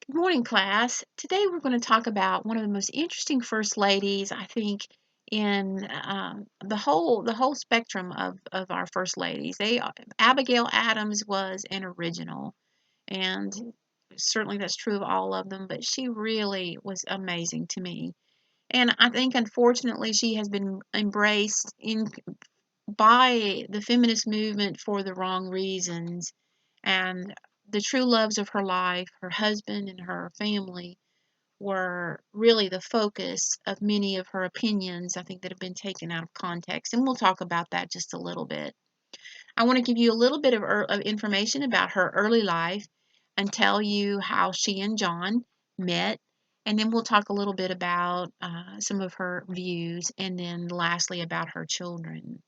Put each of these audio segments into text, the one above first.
Good morning, class. Today we're going to talk about one of the most interesting first ladies, I think, in the whole spectrum of our first ladies. Abigail Adams was an original, and certainly that's true of all of them. But she really was amazing to me, and I think unfortunately she has been embraced in by the feminist movement for the wrong reasons. And the true loves of her life, her husband and her family, were really the focus of many of her opinions, I think, that have been taken out of context. And we'll talk about that just a little bit. I want to give you a little bit of information about her early life and tell you how she and John met. And then we'll talk a little bit about some of her views, and then lastly about her children.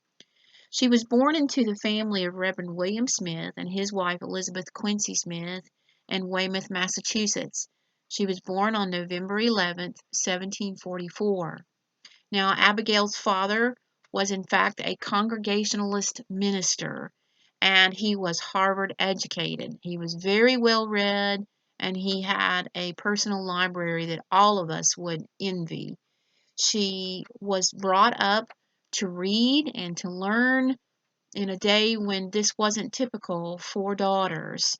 She was born into the family of Reverend William Smith and his wife Elizabeth Quincy Smith in Weymouth, Massachusetts. She was born on November 11th, 1744. Now, Abigail's father was in fact a Congregationalist minister, and he was Harvard educated. He was very well read, and he had a personal library that all of us would envy. She was brought up to read and to learn in a day when this wasn't typical for daughters.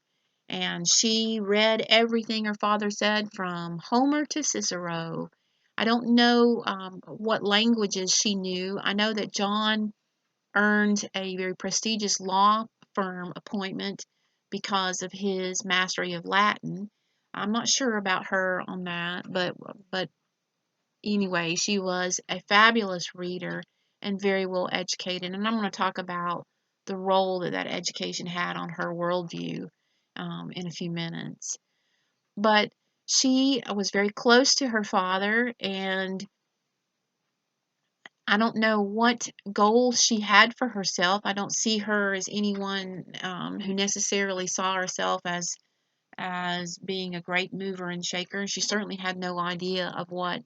And she read everything her father said from Homer to Cicero. I don't know what languages she knew. I know that John earned a very prestigious law firm appointment because of his mastery of Latin. I'm not sure about her on that, but anyway, she was a fabulous reader and very well educated. And I'm going to talk about the role that that education had on her worldview in a few minutes. But she was very close to her father, and I don't know what goals she had for herself. I don't see her as anyone who necessarily saw herself as being a great mover and shaker. She certainly had no idea of what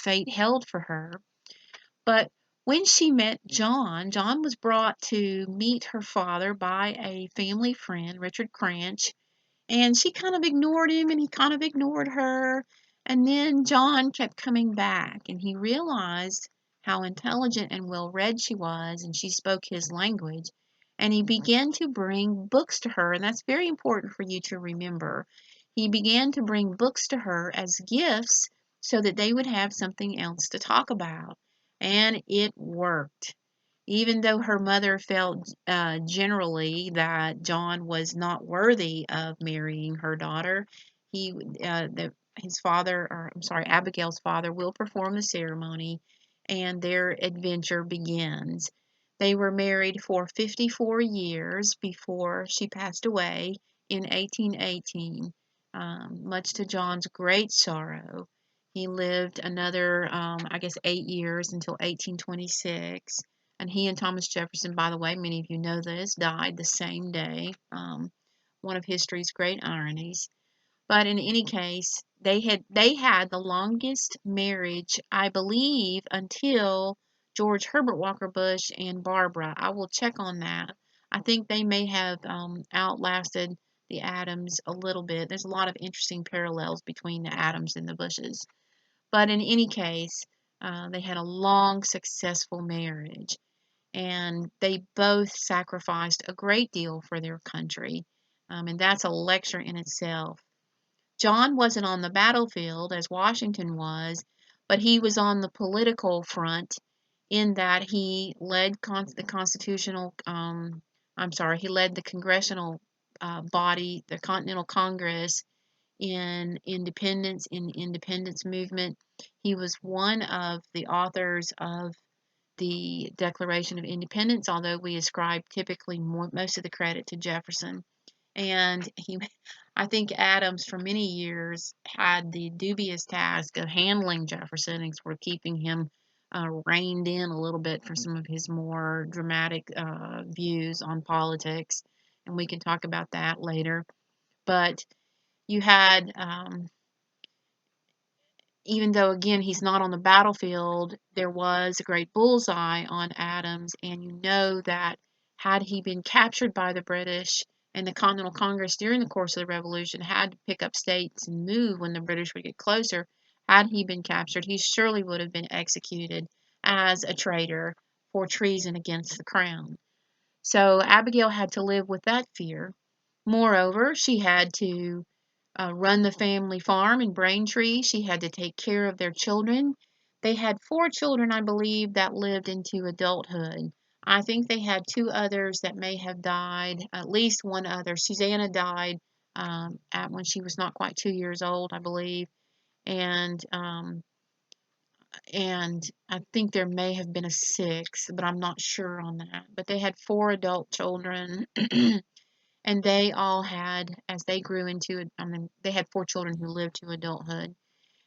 fate held for her. But when she met John, John was brought to meet her father by a family friend, Richard Cranch, and she kind of ignored him and he kind of ignored her. And then John kept coming back, and he realized how intelligent and well read she was, and she spoke his language. And he began to bring books to her, and that's very important for you to remember. He began to bring books to her as gifts so that they would have something else to talk about. And it worked. Even though her mother felt generally that John was not worthy of marrying her daughter, he, his father, or I'm sorry, Abigail's father, will perform the ceremony, and their adventure begins. They were married for 54 years before she passed away in 1818, much to John's great sorrow. He lived another, I guess, 8 years until 1826. And he and Thomas Jefferson, by the way, many of you know this, died the same day. One of history's great ironies. But in any case, they had the longest marriage, I believe, until George Herbert Walker Bush and Barbara. I will check on that. I think they may have outlasted the Adams a little bit. There's a lot of interesting parallels between the Adams and the Bushes. But in any case, they had a long, successful marriage, and they both sacrificed a great deal for their country. And that's a lecture in itself. John wasn't on the battlefield as Washington was, but he was on the political front in that he led the constitutional, he led the congressional body, the Continental Congress, in the independence movement. He was one of the authors of the Declaration of Independence, although we ascribe typically most of the credit to Jefferson. And I think Adams, for many years, had the dubious task of handling Jefferson and sort of keeping him reined in a little bit for some of his more dramatic views on politics. And we can talk about that later. But you had, even though, again, he's not on the battlefield, there was a great bullseye on Adams. And you know that had he been captured by the British And the Continental Congress during the course of the Revolution had to pick up states and move when the British would get closer. Had he been captured, he surely would have been executed as a traitor for treason against the crown. So Abigail had to live with that fear. Moreover, she had to run the family farm in Braintree. She had to take care of their children. They had 4 children, I believe, that lived into adulthood. I think they had 2 others that may have died, at least one other. Susanna died at when she was not quite 2 years old, I believe, and and I think there may have been a 6th, but I'm not sure on that. But they had 4 adult children. And they all had, as they grew into, I mean, they had 4 children who lived to adulthood.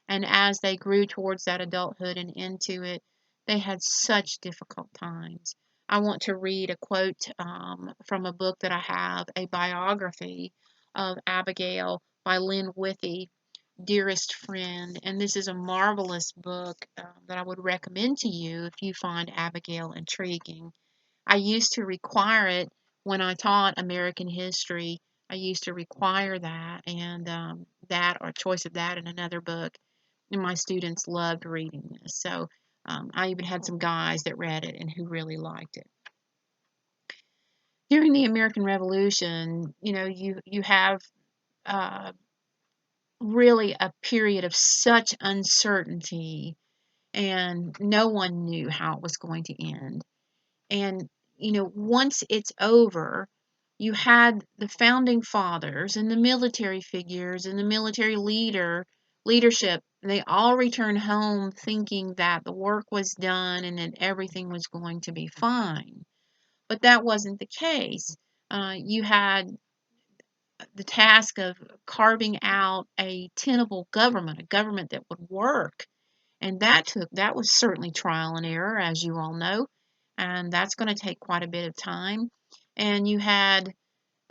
And as they grew towards that adulthood and into it, they had such difficult times. I want to read a quote from a book that I have, a biography of Abigail by Lynn Withy, Dearest Friend. And this is a marvelous book that I would recommend to you if you find Abigail intriguing. I used to require it when I taught American history. I used to require that, and that or a choice of that in another book. And my students loved reading this. So I even had some guys that read it and who really liked it. During the American Revolution, you have uh, really a period of such uncertainty, and no one knew how it was going to end. And, once it's over, you had the founding fathers and the military figures and the military leadership. They all returned home thinking that the work was done and that everything was going to be fine. But that wasn't the case. You had the task of carving out a tenable government, a government that would work. And that was certainly trial and error, as you all know, and that's going to take quite a bit of time. And you had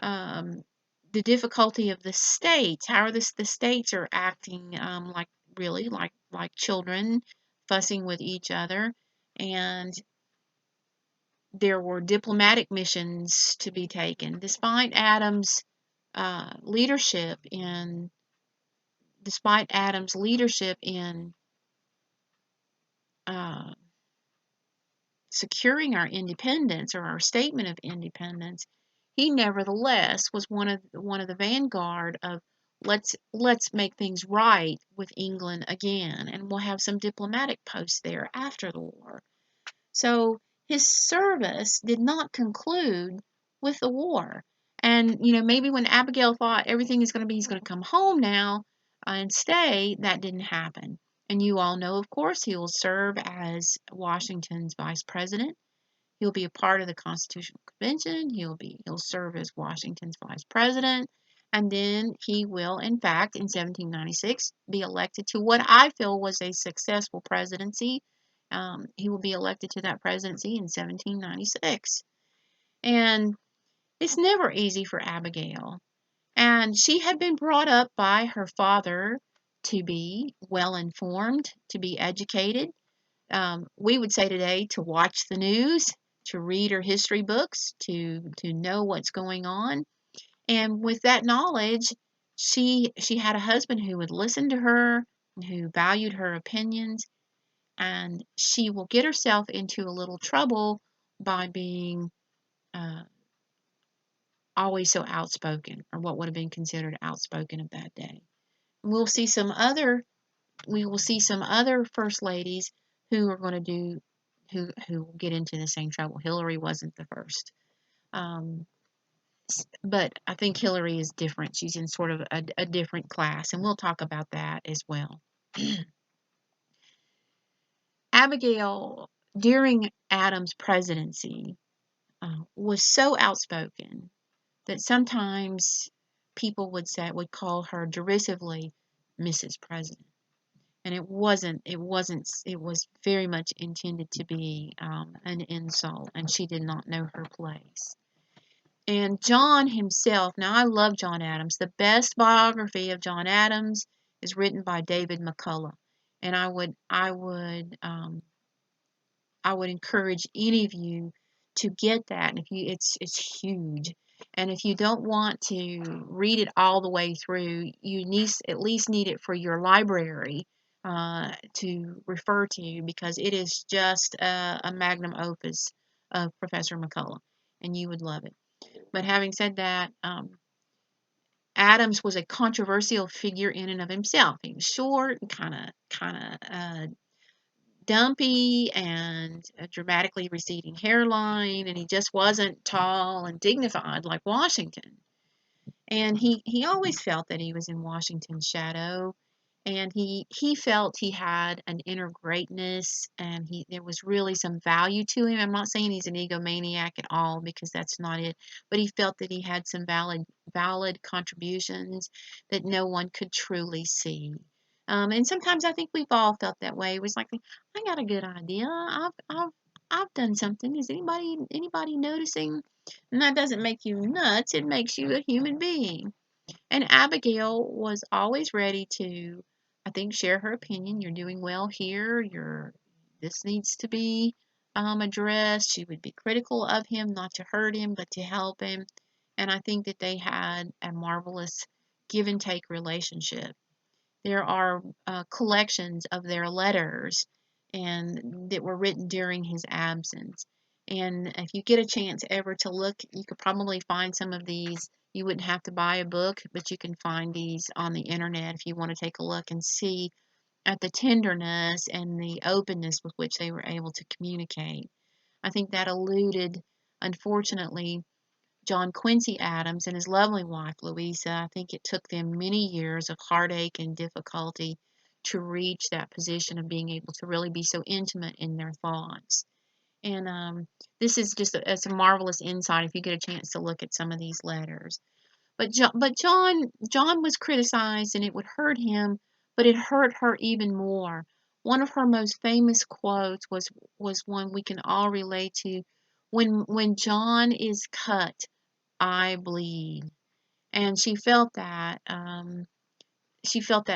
the difficulty of the states. How are the states are acting like really like children, fussing with each other, and there were diplomatic missions to be taken, leadership in despite Adams' leadership in uh, securing our independence or our statement of independence. He nevertheless was one of the vanguard of let's make things right with England again, and we'll have some diplomatic posts there after the war. So his service did not conclude with the war. And maybe when Abigail thought everything is going to be he's going to come home now and stay, that didn't happen. And you all know, of course, he will serve as Washington's vice president. He'll be a part of the Constitutional Convention. He'll serve as Washington's vice president, and then he will, in fact, in 1796, be elected to what I feel was a successful presidency. He will be elected to that presidency in 1796, and it's never easy for Abigail. And she had been brought up by her father to be well informed, to be educated. We would say today to watch the news, to read her history books, to know what's going on. And with that knowledge, she had a husband who would listen to her, who valued her opinions, and she will get herself into a little trouble by being uh, always so outspoken, or what would have been considered outspoken of that day. We'll see some other we will see some other first ladies who are going to do who will get into the same trouble. Hillary wasn't the first, um, but I think Hillary is different. She's in sort of a different class, and we'll talk about that as well. Abigail, during Adams' presidency, was so outspoken that sometimes people would call her derisively Mrs. President. And it was very much intended to be an insult, and she did not know her place. And John himself, now I love John Adams. The best biography of John Adams is written by David McCullough, and I would encourage any of you to get that. And if you, it's huge. And if you don't want to read it all the way through, you at least need it for your library to refer to, because it is just a magnum opus of Professor McCullough, and you would love it. But having said that, Adams was a controversial figure in and of himself. He was short and kind of dumpy and a dramatically receding hairline, and he just wasn't tall and dignified like Washington. And he always felt that he was in Washington's shadow, and he felt he had an inner greatness, and there was really some value to him. I'm not saying he's an egomaniac at all, because that's not it, but he felt that he had some valid contributions that no one could truly see. And sometimes I think we've all felt that way. It was like, I got a good idea. I've done something. Is anybody noticing? And that doesn't make you nuts, it makes you a human being. And Abigail was always ready to, I think, share her opinion. You're doing well here. This needs to be addressed. She would be critical of him, not to hurt him, but to help him. And I think that they had a marvelous give and take relationship. There are collections of their letters and that were written during his absence. And if you get a chance ever to look, you could probably find some of these. You wouldn't have to buy a book, but you can find these on the internet if you want to take a look and see at the tenderness and the openness with which they were able to communicate. I think that eluded, unfortunately, John Quincy Adams and his lovely wife, Louisa. I think it took them many years of heartache and difficulty to reach that position of being able to really be so intimate in their thoughts. And this is just it's a marvelous insight if you get a chance to look at some of these letters. John was criticized, and it would hurt him, but it hurt her even more. One of her most famous quotes was one we can all relate to. When John is cut, I bleed. And she felt that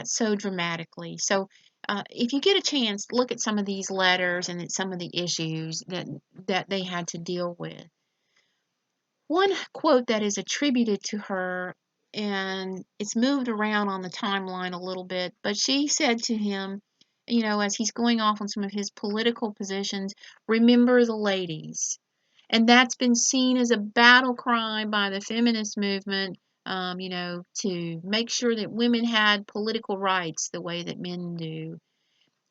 so dramatically. So if you get a chance, look at some of these letters and at some of the issues that they had to deal with. One quote that is attributed to her, and it's moved around on the timeline a little bit, but she said to him, as he's going off on some of his political positions, remember the ladies. And that's been seen as a battle cry by the feminist movement, to make sure that women had political rights the way that men do.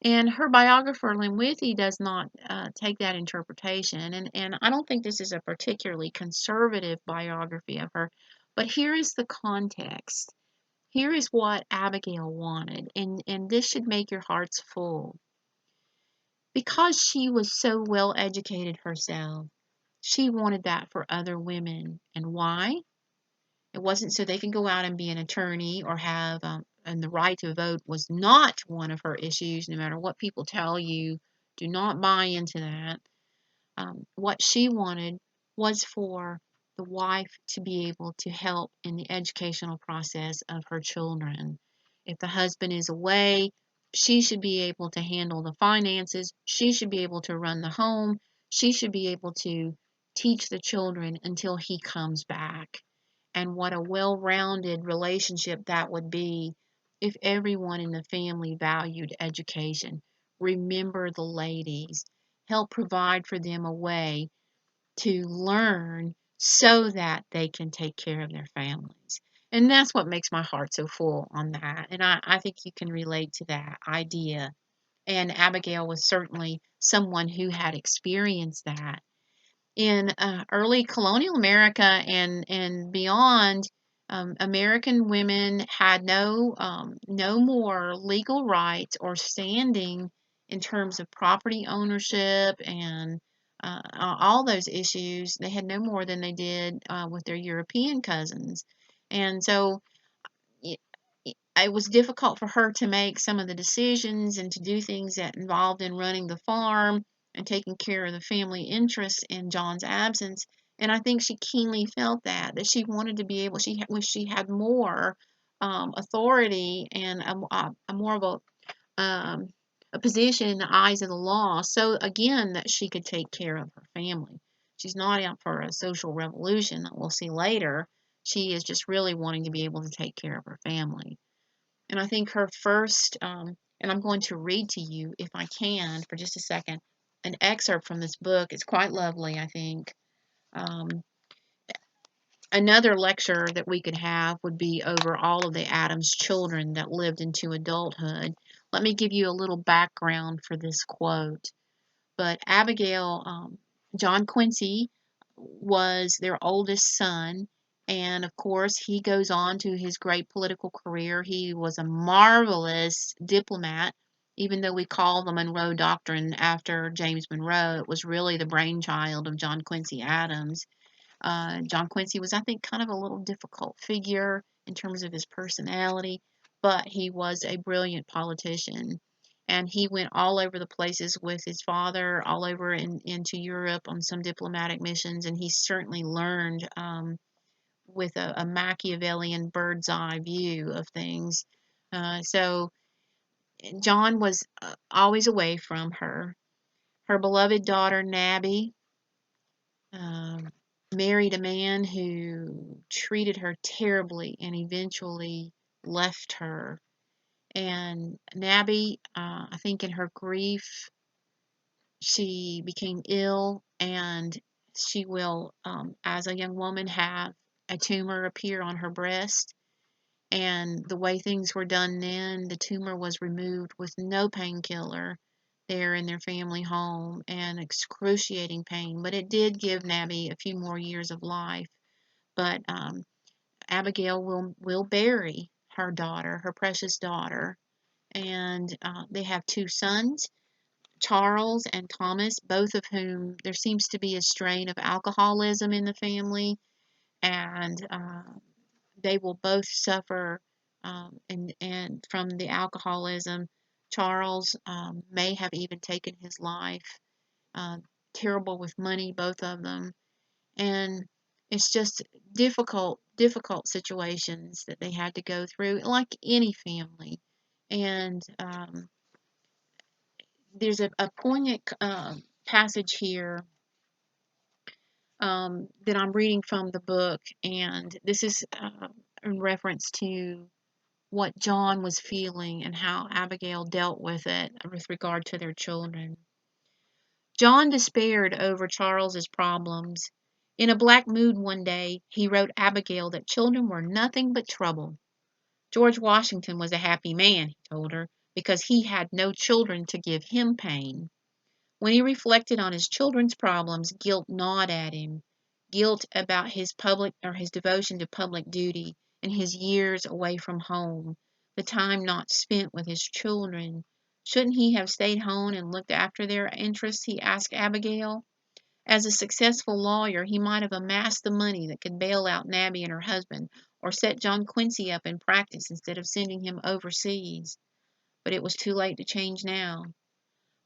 And her biographer, Lynn Withy, does not take that interpretation. And I don't think this is a particularly conservative biography of her, but here is the context. Here is what Abigail wanted, and this should make your hearts full. Because she was so well educated herself, she wanted that for other women. And why? It wasn't so they could go out and be an attorney or have, and the right to vote was not one of her issues, no matter what people tell you. Do not buy into that. What she wanted was for the wife to be able to help in the educational process of her children. If the husband is away, she should be able to handle the finances. She should be able to run the home. She should be able to teach the children until he comes back. And what a well rounded relationship that would be if everyone in the family valued education. Remember the ladies, help provide for them a way to learn so that they can take care of their families. And that's what makes my heart so full on that. And I think you can relate to that idea. And Abigail was certainly someone who had experienced that in early colonial America and beyond. American women had no more legal rights or standing in terms of property ownership and all those issues. They had no more than they did with their European cousins, and so it, it was difficult for her to make some of the decisions and to do things that involved in running the farm and taking care of the family interests in John's absence. And I think she keenly felt that she wanted to be able, she wish she had more authority and a more of um, a position in the eyes of the law, so again that she could take care of her family. She's not out for a social revolution that we'll see later. She is just really wanting to be able to take care of her family. And I think her first, and I'm going to read to you, if I can, for just a second, an excerpt from this book. It's quite lovely, I think. Um, Another lecture that we could have would be over all of the Adams children that lived into adulthood. Let me give you a little background for this quote. But Abigail, John Quincy was their oldest son, and of course, he goes on to his great political career. He was a marvelous diplomat. Even though we call the Monroe Doctrine after James Monroe, it was really the brainchild of John Quincy Adams. John Quincy was, I think, kind of a little difficult figure in terms of his personality, but he was a brilliant politician. And he went all over the places with his father, all over into Europe on some diplomatic missions, and he certainly learned with a Machiavellian bird's eye view of things. So John was always away from her. Her beloved daughter, Nabby, um, married a man who treated her terribly and eventually left her. And Nabby, I think in her grief, she became ill and she will, as a young woman, have a tumor appear on her breast. And the way things were done then, the tumor was removed with no painkiller there in their family home and excruciating pain. But it did give Nabby a few more years of life. But Abigail will bury her daughter, her precious daughter. And they have two sons, Charles and Thomas, both of whom there seems to be a strain of alcoholism in the family. And they will both suffer and from the alcoholism. Charles may have even taken his life. Uh, Terrible with money, both of them, and it's just difficult situations that they had to go through, like any family. And there's a poignant passage here that I'm reading from the book, and this is in reference to what John was feeling and how Abigail dealt with it with regard to their children. John despaired over Charles's problems. In a black mood one day, he wrote Abigail that children were nothing but trouble. George Washington was a happy man, he told her, because he had no children to give him pain. When he reflected on his children's problems, guilt gnawed at him. Guilt about his devotion to public duty and his years away from home, the time not spent with his children. Shouldn't he have stayed home and looked after their interests? He asked Abigail. As a successful lawyer, he might have amassed the money that could bail out Nabby and her husband, or set John Quincy up in practice instead of sending him overseas. But it was too late to change now.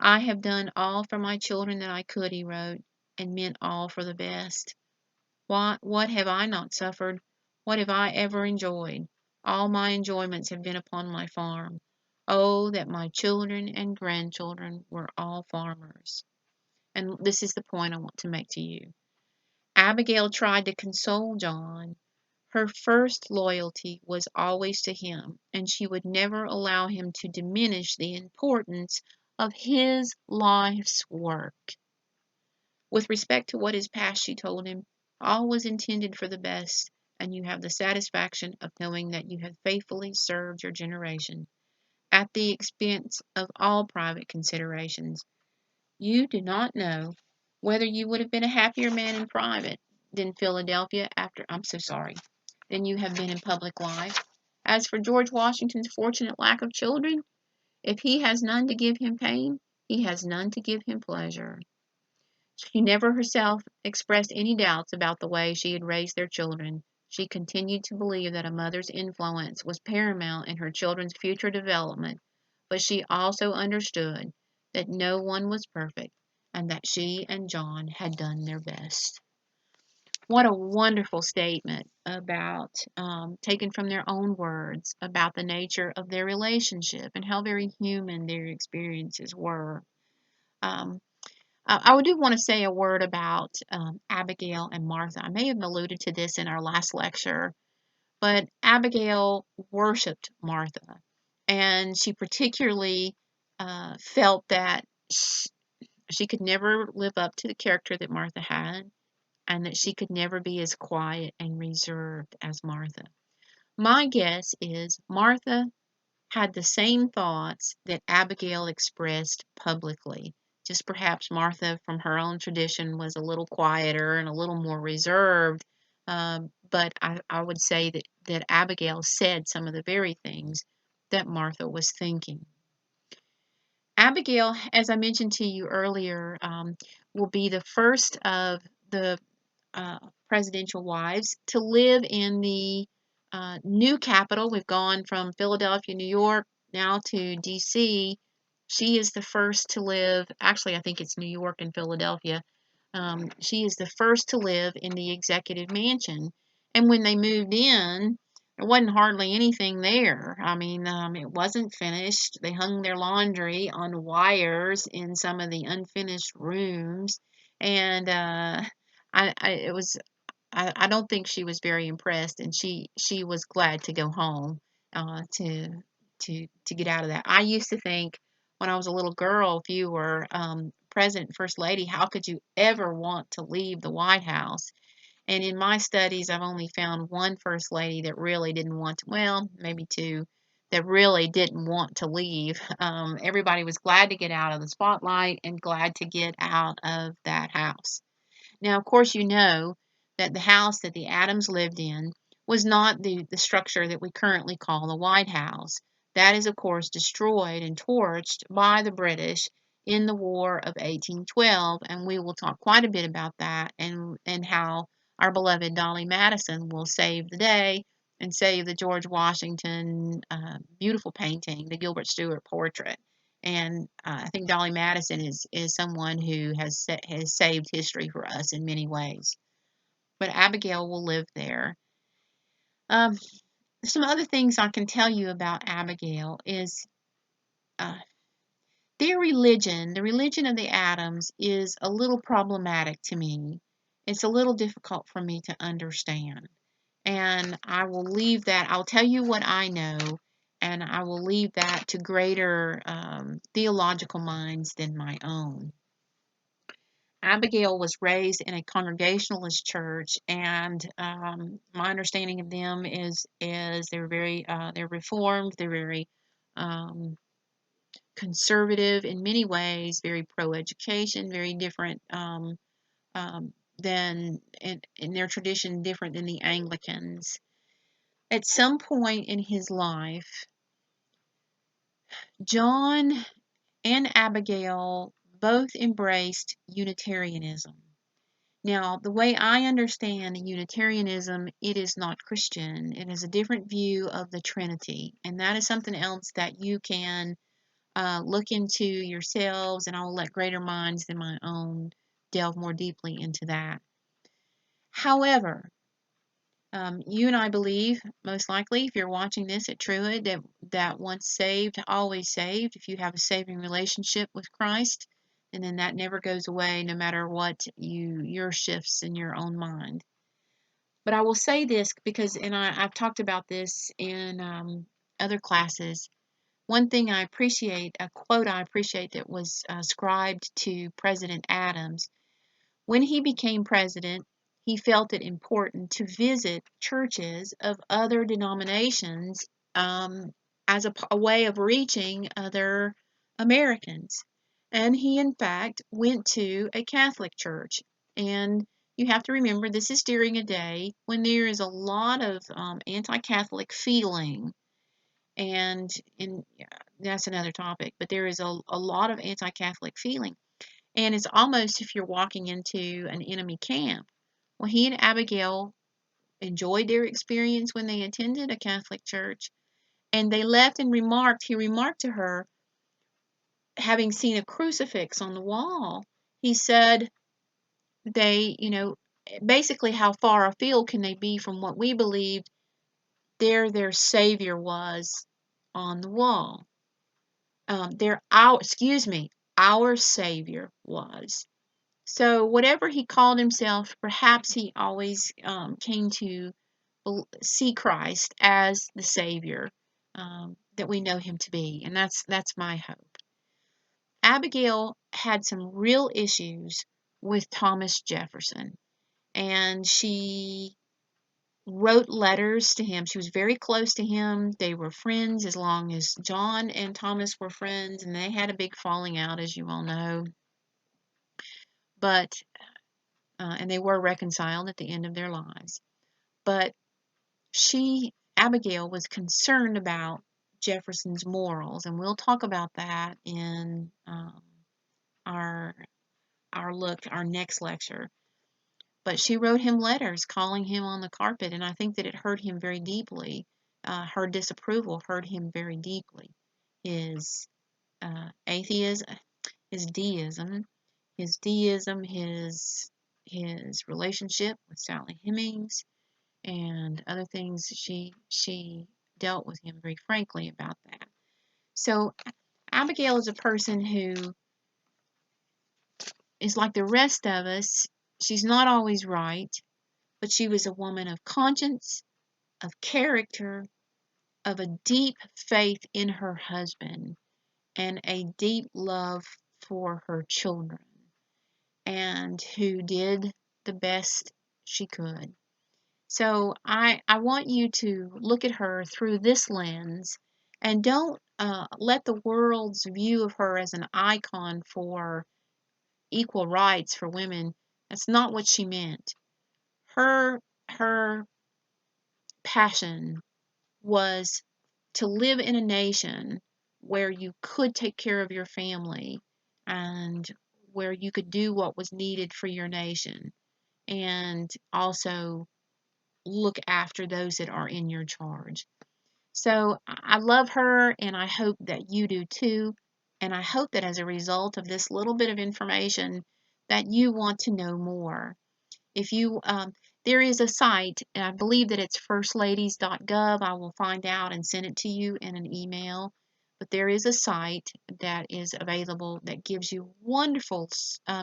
I have done all for my children that I could, he wrote, and meant all for the best. What have I not suffered? What have I ever enjoyed? All my enjoyments have been upon my farm. Oh, that my children and grandchildren were all farmers. And this is the point I want to make to you. Abigail tried to console John. Her first loyalty was always to him, and she would never allow him to diminish the importance of his life's work. With respect to what is past, she told him, all was intended for the best, and you have the satisfaction of knowing that you have faithfully served your generation, at the expense of all private considerations. You do not know whether you would have been a happier man in private than Philadelphia after, I'm so sorry, than you have been in public life. As for George Washington's fortunate lack of children, if he has none to give him pain, he has none to give him pleasure. She never herself expressed any doubts about the way she had raised their children. She continued to believe that a mother's influence was paramount in her children's future development, but she also understood that no one was perfect and that she and John had done their best. What a wonderful statement about, taken from their own words, about the nature of their relationship and how very human their experiences were. Um, I do want to say a word about Abigail and Martha. I may have alluded to this in our last lecture, but Abigail worshiped Martha, and she particularly felt that she could never live up to the character that Martha had, and that she could never be as quiet and reserved as Martha. My guess is Martha had the same thoughts that Abigail expressed publicly. Just perhaps Martha, from her own tradition, was a little quieter and a little more reserved. But I would say that Abigail said some of the very things that Martha was thinking. Abigail, as I mentioned to you earlier, will be the first of the uh, presidential wives to live in the new capital. We've gone from Philadelphia, New York, now to DC. She is the first to live, actually, I think it's New York and Philadelphia. She is the first to live in the executive mansion. And when they moved in, there wasn't hardly anything there. I mean, it wasn't finished. They hung their laundry on wires in some of the unfinished rooms. And it was I don't think she was very impressed, and she was glad to go home to get out of that. I used to think when I was a little girl, if you were President First Lady, how could you ever want to leave the White House? And in my studies, I've only found one First Lady that really didn't want to, well, maybe two, that really didn't want to leave. Everybody was glad to get out of the spotlight and glad to get out of that house. Now, of course, you know that the house that the Adams lived in was not the structure that we currently call the White House. That is, of course, destroyed and torched by the British in the War of 1812, and we will talk quite a bit about that and how our beloved Dolly Madison will save the day and save the George Washington beautiful painting, the Gilbert Stuart portrait. And I think Dolly Madison is someone who has saved history for us in many ways. But Abigail will live there. Um, some other things I can tell you about Abigail is uh, their religion, the religion of the Adams, is a little problematic to me. It's a little difficult for me to understand. And I will leave that, I'll tell you what I know, and I will leave that to greater theological minds than my own. Abigail was raised in a Congregationalist church, and my understanding of them is they're Reformed, they're very um, conservative in many ways, very pro-education, very different than in their tradition, different than the Anglicans. At some point in his life, John and Abigail both embraced Unitarianism. Now, the way I understand Unitarianism, it is not Christian. It is a different view of the Trinity, and that is something else that you can look into yourselves, and I'll let greater minds than my own delve more deeply into that. However, you and I believe, most likely, if you're watching this at Truett, that once saved, always saved. If you have a saving relationship with Christ, and then that never goes away, no matter what your shifts in your own mind. But I will say this because, and I've talked about this in other classes. One thing I appreciate, a quote I appreciate that was ascribed to President Adams. When he became president, he felt it important to visit churches of other denominations as a way of reaching other Americans. And he, in fact, went to a Catholic church. And you have to remember, this is during a day when there is a lot of anti Catholic feeling. And yeah, that's another topic, but there is a lot of anti Catholic feeling. And it's almost if you're walking into an enemy camp. Well, he and Abigail enjoyed their experience when they attended a Catholic church, and they left and he remarked to her, having seen a crucifix on the wall, he said, basically, how far afield can they be from what we believed their Savior was on the wall? Our Savior was. So, whatever he called himself, perhaps he always came to see Christ as the Savior that we know him to be, and that's my hope. Abigail had some real issues with Thomas Jefferson, and she wrote letters to him. She was very close to him. They were friends as long as John and Thomas were friends, and they had a big falling out, as you all know. But and they were reconciled at the end of their lives. But Abigail, was concerned about Jefferson's morals, and we'll talk about that in our our next lecture. But she wrote him letters calling him on the carpet, and I think that it hurt him very deeply. Her disapproval hurt him very deeply. His atheism, his deism, his relationship with Sally Hemings, and other things. She dealt with him very frankly about that. So Abigail is a person who is like the rest of us. She's not always right, but she was a woman of conscience, of character, of a deep faith in her husband, and a deep love for her children, and who did the best she could. So I want you to look at her through this lens, and don't let the world's view of her as an icon for equal rights for women. That's not what she meant. Her passion was to live in a nation where you could take care of your family, and where you could do what was needed for your nation, and also look after those that are in your charge. So I love her, and I hope that you do too. And I hope that as a result of this little bit of information, that you want to know more. If you, there is a site, and I believe that it's firstladies.gov. I will find out and send it to you in an email. But there is a site that is available that gives you wonderful,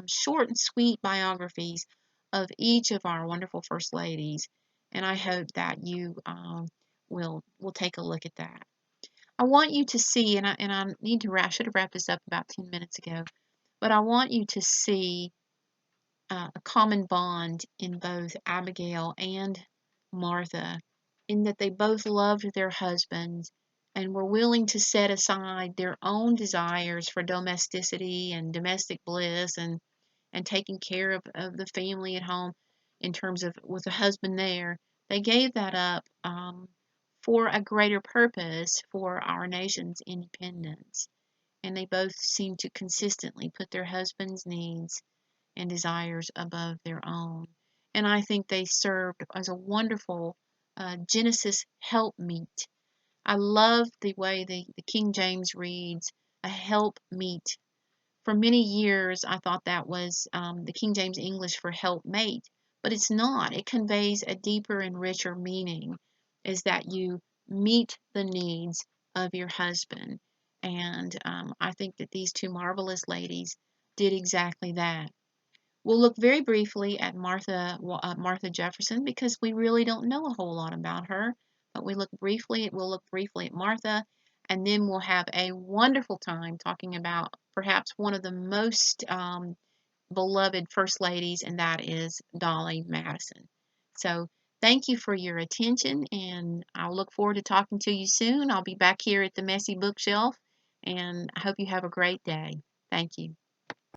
short and sweet biographies of each of our wonderful first ladies. And I hope that you will take a look at that. I want you to see, and I need to wrap, should have wrapped this up about 10 minutes ago, but I want you to see a common bond in both Abigail and Martha, in that they both loved their husbands and were willing to set aside their own desires for domesticity and domestic bliss, and taking care of the family at home in terms of with the husband there. They gave that up for a greater purpose for our nation's independence. And they both seem to consistently put their husband's needs and desires above their own. And I think they served as a wonderful Genesis helpmeet. I love the way the King James reads a helpmeet. For many years, I thought that was the King James English for helpmate, but it's not. It conveys a deeper and richer meaning, is that you meet the needs of your husband. And I think that these two marvelous ladies did exactly that. We'll look very briefly at Martha Jefferson, because we really don't know a whole lot about her. But we'll look briefly at Martha, and then we'll have a wonderful time talking about perhaps one of the most beloved first ladies, and that is Dolly Madison. So thank you for your attention, and I'll look forward to talking to you soon. I'll be back here at the Messy Bookshelf, and I hope you have a great day. Thank you.